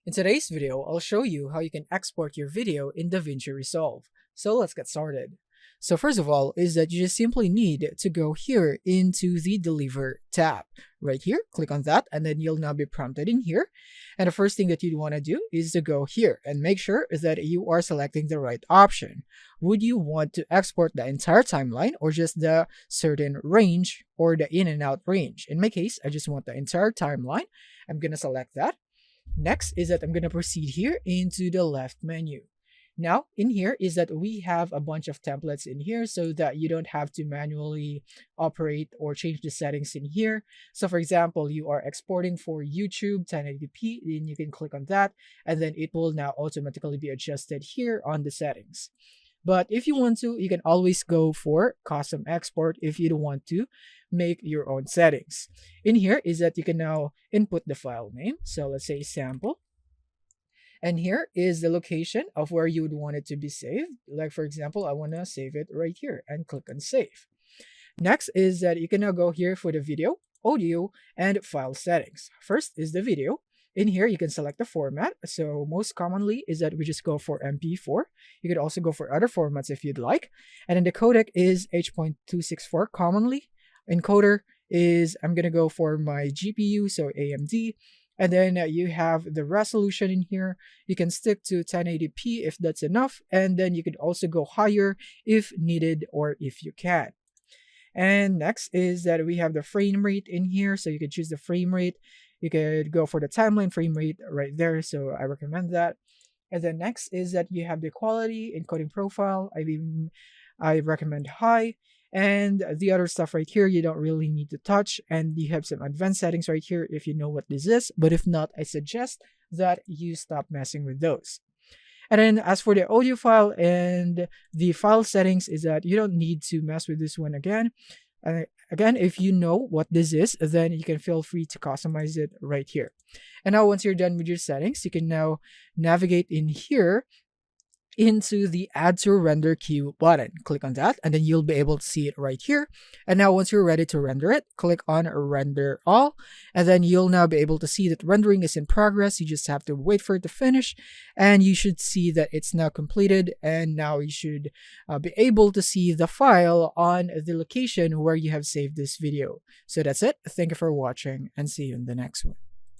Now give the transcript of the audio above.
In today's video, I'll show you how you can export your video in DaVinci Resolve. So let's get started. So first of all is that you just simply need to go here into the Deliver tab. Right here, click on that, and then you'll now be prompted in here. And the first thing that you'd want to do is to go here and make sure that you are selecting the right option. Would you want to export the entire timeline or just the certain range or the in and out range? In my case, I just want the entire timeline. I'm going to select that. Next is that I'm going to proceed here into the left menu. Now, in here is that we have a bunch of templates in here so that you don't have to manually operate or change the settings in here. So for example, you are exporting for YouTube 1080p, then you can click on that, and then it will now automatically be adjusted here on the settings. But if you want to, you can always go for custom export if you don't want to make your own settings. In here is that you can now input the file name. So let's say sample. And here is the location of where you would want it to be saved. Like for example, I want to save it right here and click on save. Next is that you can now go here for the video, audio, and file settings. First is the video. In here, you can select the format. So most commonly is that we just go for MP4. You could also go for other formats if you'd like. And then the codec is H.264 commonly. Encoder is, I'm going to go for my GPU, so AMD. And then you have the resolution in here. You can stick to 1080p if that's enough. And then you could also go higher if needed or if you can. And next is that we have the frame rate in here. So you can choose the frame rate. You could go for the timeline frame rate right there. So I recommend that. And then next is that you have the quality encoding profile. I recommend high. And the other stuff right here, you don't really need to touch. And you have some advanced settings right here if you know what this is. But if not, I suggest that you stop messing with those. And then as for the audio file and the file settings is that you don't need to mess with this one again. Again, if you know what this is, then you can feel free to customize it right here. And now once you're done with your settings, you can now navigate in here into the add to render queue button. Click on that and then you'll be able to see it right here. And now once you're ready to render it, click on render all, and then you'll now be able to see that rendering is in progress. You just have to wait for it to finish and you should see that it's now completed, and now you should be able to see the file on the location where you have saved this video. So that's it. Thank you for watching and see you in the next one.